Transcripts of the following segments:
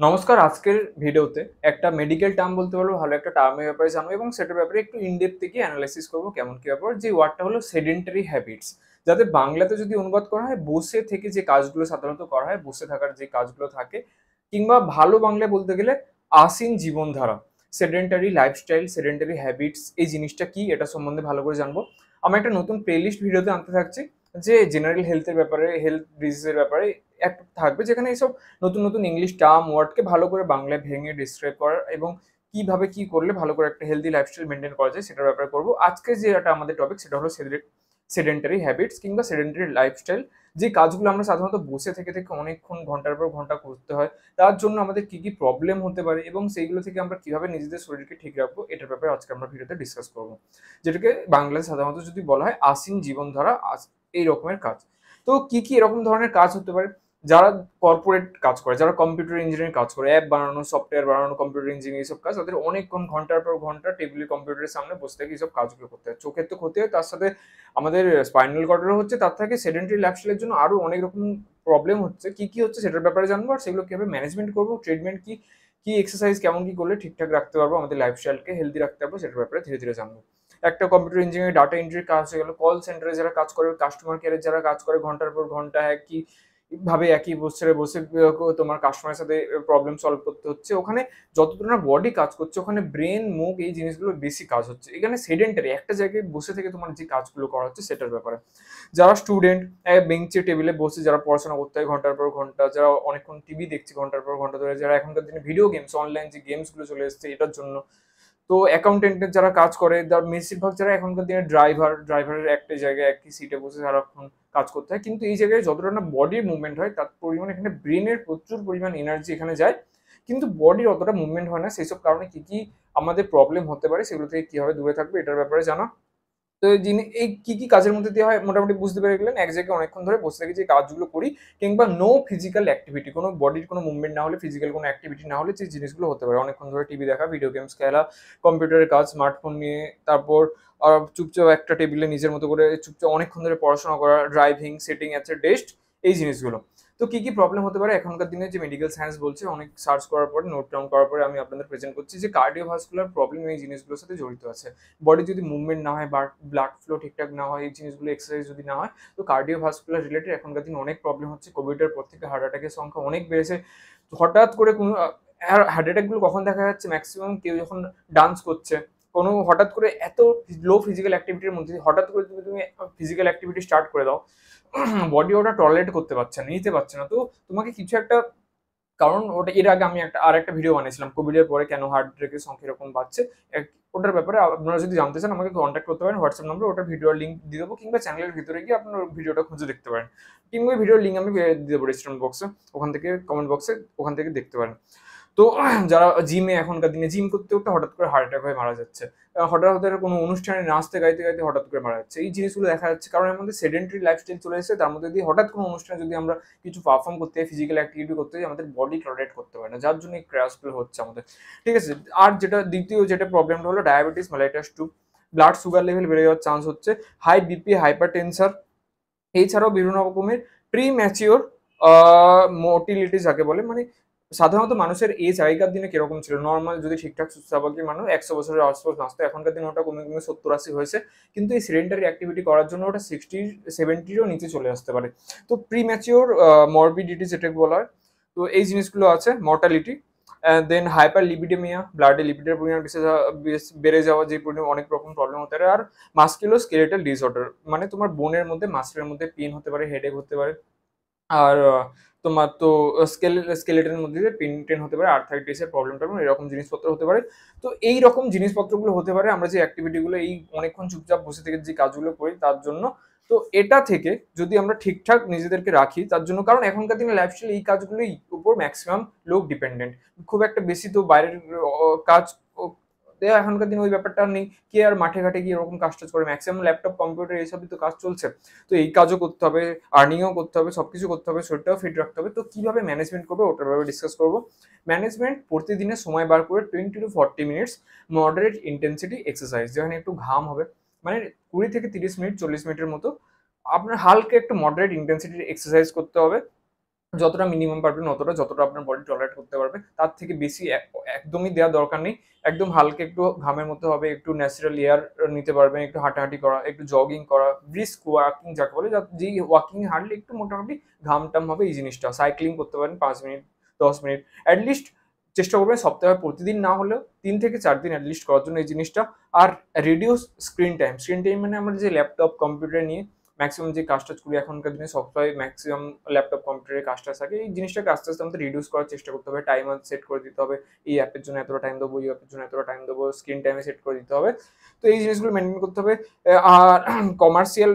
নমস্কার। আজকের ভিডিওতে একটা মেডিকেল টার্ম বলতে পারবো, ভালো একটা টার্মের ব্যাপারে জানবো এবং সেটার ব্যাপারে একটু ইনডেপথ থেকে অ্যানালাইসিস করবো কেমন কি ব্যাপার। যে ওয়ার্ডটা হলো সেডেন্টারি হ্যাবিটস, যাতে বাংলাতে যদি অনুবাদ করা হয় বসে থেকে যে কাজগুলো সাধারণত করা হয়, বসে থাকার যে কাজগুলো থাকে, কিংবা ভালো বাংলায় বলতে গেলে আসীন জীবনধারা, সেডেন্টারি লাইফস্টাইল, সেডেন্টারি হ্যাবিটস, এই জিনিসটা কি এটা সম্বন্ধে ভালো করে জানবো। আমি একটা নতুন প্লেলিস্ট ভিডিওতে আনতে থাকছি, যে জেনারেল হেলথের ব্যাপারে, হেলথ ডিজিজের ব্যাপারে একটা থাকবে, যেখানে এইসব নতুন নতুন ইংলিশ টার্ম ওয়ার্ডকে ভালো করে বাংলায় ভেঙে ডিসক্রাইব করার এবং কিভাবে কি করলে ভালো করে একটা হেলদি লাইফস্টাইল মেনটেন করা যায় সেটার ব্যাপারে করবো। আজকে যেটা আমাদের টপিক সেটা হলো সেডেন্টারি হ্যাবিটস কিংবা সেডেন্টারি লাইফস্টাইল। যে কাজগুলো আমরা সাধারণত বসে থেকে থেকে অনেকক্ষণ ঘন্টার পর ঘন্টা করতে হয়, তার জন্য আমাদের কি কি প্রবলেম হতে পারে এবং সেইগুলো থেকে আমরা কিভাবে নিজেদের শরীরকে ঠিক রাখবো, এটার ব্যাপারে আজকে আমরা ভিডিওতে ডিসকাস করবো। যেটাকে বাংলায় সাধারণত যদি বলা হয় আসীন জীবনধারা, এই রকমের কাজ। তো কি কি এরকম ধরনের কাজ হতে পারে? যারা কর্পোরেট কাজ করে, যারা কম্পিউটার ইঞ্জিনিয়ারিং কাজ করে, অ্যাপ বানানো, সফটওয়্যার বানানো, কম্পিউটার ইঞ্জিনিয়ারিং এইসব কাজ, তাদের অনেকক্ষণ ঘন্টার পর ঘন্টা টেবিলে কম্পিউটারের সামনে বসে থেকে এইসব কাজগুলো করতে হয়। চোখের তো ক্ষতি হয়, তার সাথে আমাদের স্পাইনাল কর্ডেরও হচ্ছে, তার থেকে সেডেন্টারি লাইফস্টাইলের জন্য আরো অনেক রকম প্রবলেম হচ্ছে। কি কি হচ্ছে সেটার ব্যাপারে জানবো, আর সেগুলো কিভাবে ম্যানেজমেন্ট করবো, ট্রিটমেন্ট কি, কি এক্সারসাইজ কেমন কি করলে ঠিকঠাক রাখতে পারবো, আমাদের লাইফস্টাইলকে হেলদি রাখতে পারবো, সেটার ব্যাপারে ধীরে ধীরে জানবো। একটা কম্পিউটার ইঞ্জিনিয়ারিং ডাটা এন্ট্রির কাজ হয়ে গেল, কল সেন্টারে যারা কাজ করে, কাস্টমার কেয়ারে যারা কাজ করে ঘন্টার পর ঘন্টা একই ভাবে একই পোস্টারে বসে তোমার কাস্টমারের সাথে প্রবলেম সলভ করতে হচ্ছে, ওখানে যতটা না বডি কাজ করছে, ওখানে ব্রেন, মুখ, এই জিনিসগুলো বেশি কাজ হচ্ছে। এখানে সেডেন্টারি একটা জায়গায় বসে থেকে তোমার যে কাজগুলো করা হচ্ছে সেটার ব্যাপারে। যারা স্টুডেন্ট, বেঞ্চে টেবিলে বসে যারা পড়াশোনা করতে হয় ঘন্টার পর ঘন্টা, যারা অনেকক্ষণ টিভি দেখছে ঘন্টার পর ঘন্টা ধরে, যারা এখনকার দিনে ভিডিও গেমস, অনলাইন যে গেমস গুলো চলে এসছে এটার জন্য, তো অ্যাকাউন্টেন্টের যারা কাজ করে, বেশিরভাগ যারা এখনকার দিনে ড্রাইভারের একটা জায়গায় একই সিটে বসে সারাক্ষণ কাজ করতে হয়, কিন্তু এই জায়গায় যতটা না বডির মুভমেন্ট হয় তার পরিমাণ এখানে ব্রেনের প্রচুর পরিমাণ এনার্জি এখানে যায়, কিন্তু বডির অতটা মুভমেন্ট হয় না। সেই সব কারণে কি কি আমাদের প্রবলেম হতে পারে, সেগুলো থেকে কিভাবে দূরে থাকবে এটার ব্যাপারে জানা। তো এই কি কি কাজের মধ্যে দিয়ে হয় মোটামুটি বুঝতে পেরে গেলেন। এক জায়গায় অনেকক্ষণ ধরে বসে থেকে যে কাজগুলো করি, কিংবা নো ফিজিক্যাল অ্যাক্টিভিটি, কোনো বডির কোনো মুভমেন্ট না হলে, ফিজিক্যাল কোনো অ্যাক্টিভিটি না হলে যে জিনিসগুলো হতে পারে, অনেকক্ষণ ধরে টিভি দেখা, ভিডিও গেমস খেলা, কম্পিউটারের কাজ, স্মার্টফোন নিয়ে, তারপর চুপচাপ একটা টেবিলে নিজের মতো করে চুপচাপ অনেকক্ষণ ধরে পড়াশোনা করা, ড্রাইভিং, সেটিং অ্যাট ডেস্ক, এই জিনিসগুলো। তো কি কি প্রবলেম হতে পারে এখনকার দিনে যে মেডিকেল সায়েন্স বলছে, অনেক সার্চ করার পরে, নোট ডাউন করার পরে আমি আপনাদের প্রেজেন্ট করছি, যে কার্ডিওভাস্কুলার প্রবলেম এই জিনিসগুলোর সাথে জড়িত আছে। বডি যদি মুভমেন্ট না হয়, ব্লাড ফ্লো ঠিকঠাক না হয়, এই জিনিসগুলো এক্সারসাইজ যদি না হয়, তো কার্ডিওভাস্কুলার রিলেটেড এখনকার দিনে অনেক প্রবলেম হচ্ছে। কোভিডের পর থেকে হার্ট অ্যাটাকের সংখ্যা অনেক বেড়েছে। তো হঠাৎ করে কোনো হার্ট অ্যাটাকগুলো কখন দেখা যাচ্ছে, ম্যাক্সিমাম কেউ যখন ডান্স করছে, কোনো হঠাৎ করে এত লো ফিজিক্যাল অ্যাক্টিভিটির মধ্যে হঠাৎ করে তুমি ফিজিক্যাল অ্যাক্টিভিটি স্টার্ট করে দাও, বডি ওটা টলারেট করতে পারছে না, নিতে পারছে না। তো তোমাকে কিছু একটা, কারণ ওটা এর আগে আমি একটা ভিডিও বানিয়েছিলাম কোভিড এর পরে কেন হার্ট ব্রেকের সংখ্যা এরকম বাড়ছে। ওটার ব্যাপারে আপনারা যদি জানতে চান আমাকে কন্ট্যাক্ট করতে পারেন হোয়াটসঅ্যাপ নম্বরে, ওটার ভিডিওর লিঙ্ক দিয়ে দেবো, কিংবা চ্যানেলের ভিতরে গিয়ে আপনার ভিডিওটা খুঁজে দেখতে পারেন, কিংবা ভিডিওর লিঙ্ক আমি দিয়ে দেবো ডিসক্রিপশন বক্সে, ওখান থেকে কমেন্ট বক্সে, ওখান থেকে দেখতে পারেন। তো যারা জিমে এখনকার দিনে জিম করতে করতে হঠাৎ করে হার্ট অ্যাটাক হয়ে মারা যাচ্ছে, হঠাৎ হঠাৎ কোনো অনুষ্ঠানে নাচতে গাইতে গাইতে হঠাৎ করে মারা যাচ্ছে, এই জিনিসগুলো দেখা যাচ্ছে কারণ এর মধ্যে সেডেন্টারি লাইফস্টাইল চলে এসেছে। তার মধ্যে দিয়ে হঠাৎ কোনো অনুষ্ঠানে যদি আমরা কিছু পারফর্ম করতে হয়, ফিজিক্যাল অ্যাক্টিভিটি করতে হয়, আমাদের বডি টলারেট করতে পারে না, যার জন্য এই ক্র্যাশগুলো হচ্ছে আমাদের। ঠিক আছে। আর যেটা দ্বিতীয় যেটা প্রবলেমটা হলো diabetes mellitus 2, blood sugar level বেড়ে যাওয়ার চান্স হচ্ছে, হাই বিপি, হাইপার টেনশন, এছাড়াও বিভিন্ন রকমের প্রি ম্যাচিওর মোটিলিটি যাকে বলে, মানে সাধারণত মানুষের এজ আগেকার দিনে কিরকম ছিল, নর্মাল যদি ঠিকঠাক সুস্থ স্বাভাবিক মানুষ 100 বছরের আশপাশ বাঁচতো, এখনকার দিনে ওটা কমে কমে 70-80 হয়েছে, কিন্তু এই সেডেন্টারি অ্যাক্টিভিটি করার জন্য ওটা 60-70-ও নিচে চলে আসতে পারে। তো প্রি ম্যাচিওর মরবিডিটি যেটাকে বলা হয়, তো এই জিনিসগুলো আছে, মর্টালিটি, দেন হাইপার লিপিডেমিয়া, ব্লাডে লিপিডের পরিমাণ বেড়ে যাওয়া, যে পরিমাণ অনেক রকম প্রবলেম হতে পারে। আর মাস্কুলো স্কেলেটাল ডিসঅর্ডার, মানে তোমার বোনের মধ্যে, মাসলের মধ্যে পেন হতে পারে, হেডেক হতে পারে। আর তোমার তো স্কেলেটনের মধ্যে দিয়ে পেন টেন হতে পারে, আর্থাইটিসের প্রবলেম টবলেম এরকম জিনিসপত্র হতে পারে। তো এই রকম জিনিসপত্রগুলো হতে পারে আমরা যে অ্যাক্টিভিটিগুলো, এই অনেকক্ষণ চুপচাপ বসে থেকে যে কাজগুলো করি তার জন্য। তো এটা থেকে যদি আমরা ঠিকঠাক নিজেদেরকে রাখি তার জন্য, কারণ এখনকার দিনে লাইফস্টাইল এই কাজগুলোই উপর ম্যাক্সিমাম লোক ডিপেন্ডেন্ট, খুব একটা বেশি তো বাইরের কাজ এখনকার দিনে ওই ব্যাপারটা নেই। কে আর মাঠে ঘাটে গিয়ে এরকম কাজ টাজ করে, ম্যাক্সিমাম ল্যাপটপ কম্পিউটার এইসবই তো কাজ চলছে। তো এই কাজও করতে হবে, আর্নিংও করতে হবে, সবকিছু করতে হবে, শরীরটাও ফিট রাখতে হবে। তো কিভাবে ম্যানেজমেন্ট করবে ওটার ব্যাপারে ডিসকাস করবো। ম্যানেজমেন্ট প্রতিদিনের সময় বার করে 20 to 40 minutes moderate intensity exercise, যেখানে একটু ঘাম হবে, মানে 20 থেকে 30 মিনিট, 40 মিনিটের মতো আপনার হালকা একটু মডারেট ইন্টেন্সিটির এক্সারসাইজ করতে হবে। যতটা মিনিমাম পারবেন অতটা, যতটা আপনার বডি টলারেট করতে পারবে, তার থেকে বেশি একদমই দেওয়ার দরকার নেই। একদম হালকা একটু ঘামের মতো হবে, একটু ন্যাচারাল এয়ার নিতে পারবেন, একটু হাঁটাহাঁটি করা, একটু জগিং করা, ব্রিস্ক ওয়াকিং যাকে বলে, যেই ওয়াকিং হাঁটলে একটু মোটামুটি ঘাম টাম হবে, এই জিনিসটা সাইক্লিং করতে পারেন 5 মিনিট 10 মিনিট অ্যাটলিস্ট। চেষ্টা করবেন সপ্তাহে প্রতিদিন না হলেও 3 থেকে 4 দিন অ্যাটলিস্ট করার জন্য এই জিনিসটা। আর reduce screen time. Screen time মানে আমরা যে ল্যাপটপ কম্পিউটার নিয়ে ম্যাক্সিমাম যে কাজটা করি এখনকার দিনে, সবসময় ম্যাক্সিমাম ল্যাপটপ কম্পিউটারের কাজটা থাকে, এই জিনিসটাকে আস্তে আস্তে আমাদের রিডিউস করার চেষ্টা করতে হবে। টাইমার সেট করে দিতে হবে, এই অ্যাপের জন্য এতটা টাইম দেবো, এই অ্যাপের জন্য এতটা টাইম দেবো, স্ক্রিন টাইমে সেট করে দিতে হবে। তো এই জিনিসগুলো মেনটেন করতে হবে। আর কমার্শিয়াল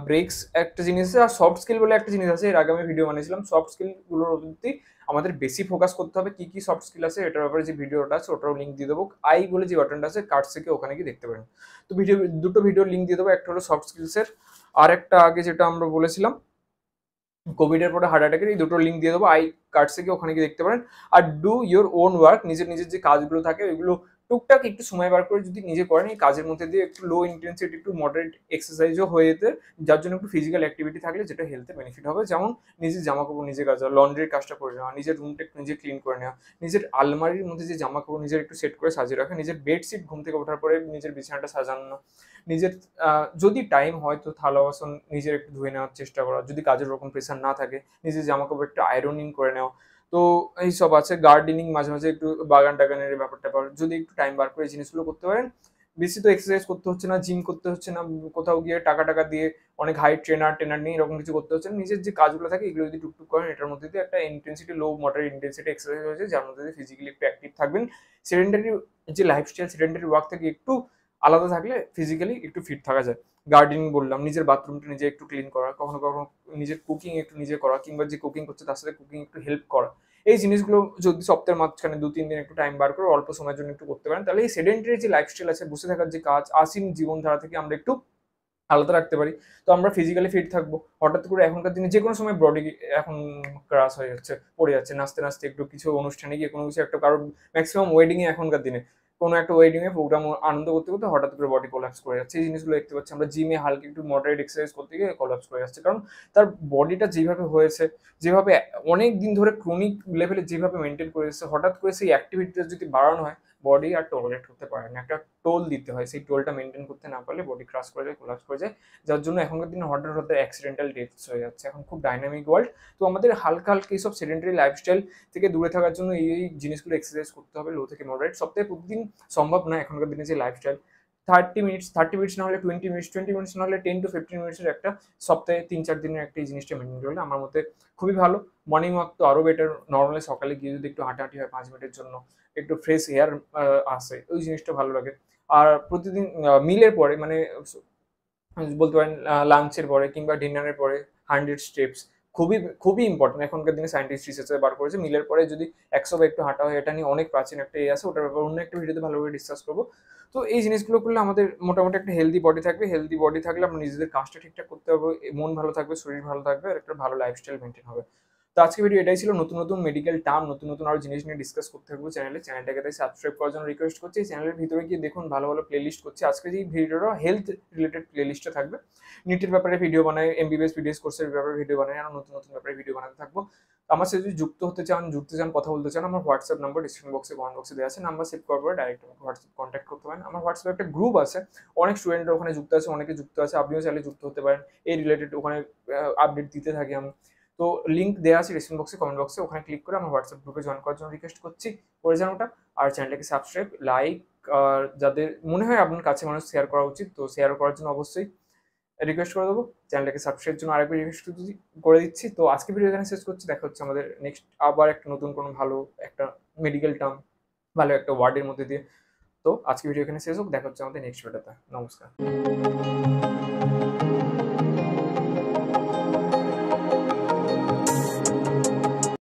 ব্রেকস একটা জিনিস আছে, আর সফট স্কিল বলে একটা জিনিস আছে, এর আগে আমি ভিডিও বানিয়েছিলাম। সফট স্কিলগুলোর প্রতি আমাদের বেশি ফোকাস করতে হবে। কি কি সফট স্কিল আছে এটার ব্যাপারে যে ভিডিওটা আছে ওটারও লিঙ্ক দিয়ে দেবো। আই বলে যে বাটনটা আছে কার্ড থেকে, ওখানে গিয়ে দেখতে পারেন। তো দুটো ভিডিওর লিঙ্ক দিয়ে দেবো, একটা হলো সফট স্কিলসের, আর একটা আগে যেটা আমরা বলেছিলাম কোভিডের পরে হার্ট অ্যাটাকের, এই দুটো লিঙ্ক দিয়ে দেবো আই কার্ড থেকে, ওখানে গিয়ে দেখতে পারেন। আর ডু ইয়োর ওন ওয়ার্ক, নিজের নিজের যে কাজগুলো থাকে ওইগুলো টুকটাক একটু সময় বার করে যদি নিজে করেন, এই কাজের মধ্যে দিয়ে একটু লো ইন্টেন্সিটি একটু মডারেট এক্সারসাইজও হয়ে যেতে, যার জন্য একটু ফিজিক্যাল অ্যাক্টিভিটি থাকলে যেটা হেলথে বেনিফিট হবে। যেমন নিজের জামা কাপড় নিজে কাচা, লন্ড্রির কাজটা করে নেওয়া, নিজের রুমটা একটু নিজে ক্লিন করে নেওয়া, নিজের আলমারির মধ্যে যে জামা কাপড় নিজের একটু সেট করে সাজিয়ে রাখা, নিজের বেডশিট ঘুম থেকে ওঠার পরে নিজের বিছানাটা সাজানো, নিজের যদি টাইম হয় তো থালা বাসন নিজের একটু ধুয়ে নেওয়ার চেষ্টা করা, যদি কাজের ওরকম প্রেশার না থাকে নিজের জামা কাপড় একটু আয়রনিং করে নেওয়া। তো এইসব আছে, গার্ডেনিং মাঝে মাঝে একটু বাগান টাগানের ব্যাপারটা যদি একটু টাইম বার করে এই জিনিসগুলো করতে পারেন। বেশি তো এক্সারসাইজ করতে হচ্ছে না, জিম করতে হচ্ছে না, কোথাও গিয়ে টাকা টাকা দিয়ে অনেক হাই ট্রেনার নিয়ে এরকম কিছু করতে হচ্ছে না। নিজের যে কাজগুলো থাকে এগুলো যদি টুকটুক করেন, এটার মধ্যে দিয়ে একটা ইন্টেন্সিটি লো মডারেট ইন্টেন্সিটি এক্সারসাইজ হয়েছে, যার মধ্যে দিয়ে ফিজিক্যালি একটু অ্যাক্টিভ থাকবেন। সেডেন্টারি যে লাইফস্টাইল, সেডেন্টারি ওয়ার্ক থেকে একটু আলাদা থাকলে ফিজিক্যালি একটু ফিট থাকা যায়। গার্ডেনিং বললাম, নিজের বাথরুমটা নিজে একটু ক্লিন করা, কখনো কখনো নিজের কুকিং একটু নিজে করা, কিংবা যে কুকিং করছে তার সাথে কুকিং একটু হেল্প করা। এই জিনিসগুলো যদি সপ্তাহের মাঝখানে 2-3 দিন একটু টাইম বার করে অল্প সময়ের জন্য একটু করতে পারেন, তাহলে এই সেডেন্টারি যে লাইফস্টাইল আছে, বসে থাকার যে কাজ, আসীন জীবনধারা থেকে আমরা একটু আলাদা রাখতে পারি। তো আমরা ফিজিক্যালি ফিট থাকবো। হঠাৎ করে এখনকার দিনে যে কোনো সময় বডি এখন ক্রাশ হয়ে যাচ্ছে, পড়ে যাচ্ছে, নাচতে নাচতে একটু কিছু অনুষ্ঠানে গিয়ে কোনো কিছু একটা, কারোর ম্যাক্সিমাম ওয়েডিং এ এখনকার দিনে কোনো একটা ওয়েডিং এ প্রোগ্রাম আনন্দ করতে করতে হঠাৎ করে বডি কোলাপস করে যাচ্ছে। এই জিনিসগুলো দেখতে পাচ্ছি আমরা। জিমে হালকা একটু মডারেট এক্সারসাইজ করতে গিয়ে কোলাপস করে যাচ্ছে, কারণ তার বডিটা যেভাবে হয়েছে, যেভাবে অনেক দিন ধরে ক্রনিক লেভেলে যেভাবে মেনটেন করে এসেছে, হঠাৎ করে সেই অ্যাক্টিভিটিটা যদি বাড়ানো হয়, বডি আর টলারেট করতে পারে না। একটা টোল দিতে হয়, সেই টোলটা মেনটেন করতে না পারলে বডি ক্রাশ করে যায়, কোলাপস করে যায়, যার জন্য এখনকার দিনে হঠাৎ হঠাৎ অ্যাক্সিডেন্টাল ডেথস হয়ে যাচ্ছে। এখন খুব ডাইনামিক ওয়ার্ল্ড। তো আমাদের হালকা হালকা এইসব সেডেন্টারি লাইফস্টাইল থেকে দূরে থাকার জন্য এই জিনিসগুলো এক্সারসাইজ করতে হবে, লো থেকে মডারেট। সপ্তাহে প্রতিদিন সম্ভব না এখনকার দিনে যে লাইফস্টাইল। 30 মিনিটস না হলে 20 মিনিটস, 20 মিনিটস না হলে 10 to 15 মিনিটসের একটা, সপ্তাহে 3-4 দিনের একটা এই জিনিসটা মেনটেন করলে আমার মতে খুবই ভালো। মর্নিং ওয়াক তো আরও বেটার। নর্মালি সকালে গিয়ে যদি একটু হাঁটাহাঁটি হয় 5 মিনিটের জন্য, একটু ফ্রেশ এয়ার আসে, ওই জিনিসটা ভালো লাগে। আর প্রতিদিন মিলের পরে, মানে বলতে পারেন লাঞ্চের পরে কিংবা ডিনারের পরে 100 স্টেপস খুবই খুবই ইম্পর্টেন্ট। এখনকার দিনে সায়েন্টিস্ট রিসার্চে বার করেছে, মিলের পরে যদি 100 বা একটু হাঁটা হয়, এটা নিয়ে অনেক প্রাচীন একটা আছে, ওটার ব্যাপারে অন্য একটা ভিডিওতে ভালোভাবে ডিসকাস করবো। তো এই জিনিসগুলো করলে আমাদের মোটামুটি একটা হেলদি বডি থাকবে। হেলদি বডি থাকলে আমরা নিজেদের কাজটা ঠিকঠাক করতে পারবো, মন ভালো থাকবে, শরীর ভালো থাকবে, আর একটা ভালো লাইফস্টাইল মেনটেন হবে। তো আজকে ভিডিও এটাই ছিল। নতুন নতুন মেডিকেল টার্ম, নতুন নতুন আরো জিনিস নিয়ে ডিসকাস করতে থাকবো চ্যানেলটাকে, তাই সাবস্ক্রাইব করার জন্য রিকোয়েস্ট করছি। এই চ্যানেলের ভিতরে গিয়ে দেখুন, ভালো ভালো প্লেলিস্ট করছি। আজকে যে ভিডিওটা হেলথ রিলেটেড প্লেলিস্টে থাকবে, নিটের ব্যাপারে ভিডিও বানাই, এমবিবিএস বিডিএস কোর্সের ব্যাপারে ভিডিও বানাই, আর নতুন নতুন ব্যাপারে ভিডিও বানাতে থাকবো। আমার সাথে যদি যুক্ত জুড়তে চান, কথা বলতে চান, আমার হোয়াটসঅ্যাপ নাম্বার ডিসক্রিপশন বক্সে, কমেন্ট বক্সে দেওয়া আছে। নাম্বার সেভ করার পরে ডাইরেক্ট আমাকে হোয়াটসঅ্যাপ কন্ট্যাক্ট করতে পারেন। আমার হোয়াটসঅ্যাপে একটা গ্রুপ আছে, অনেক স্টুডেন্টরা ওখানে যুক্ত আছে, অনেকে যুক্ত আছে, আপনিও চাইলে যুক্ত হতে পারেন। এই রিলেটেড ওখানে আপডেট দিতে থাকি আমি। তো লিঙ্ক দেওয়া আছে ডিসক্রিপশন বক্সে, কমেন্ট বক্সে, ওখানে ক্লিক করে আমার হোয়াটসঅ্যাপ গ্রুপে জয়েন করার জন্য রিকোয়েস্ট করছি, করে যান ওটা। আর চ্যানেলটাকে সাবস্ক্রাইব, লাইক, আর যাদের মনে হয় আপনার কাছে মানুষ শেয়ার করা উচিত, তো শেয়ার করার জন্য অবশ্যই রিকোয়েস্ট করে দেবো। চ্যানেলটাকে সাবস্ক্রাইবের জন্য আরেকবার রিকোয়েস্ট করে দিচ্ছি। তো আজকে ভিডিও এখানে শেষ করছি। দেখা হচ্ছে আমাদের নেক্সট আবার একটা নতুন কোনো ভালো একটা মেডিকেল টার্ম, ভালো একটা ওয়ার্ডের মধ্যে দিয়ে। তো আজকে ভিডিও এখানে শেষ হোক, দেখা হচ্ছে আমাদের নেক্সট ভিডিওতে। নমস্কার।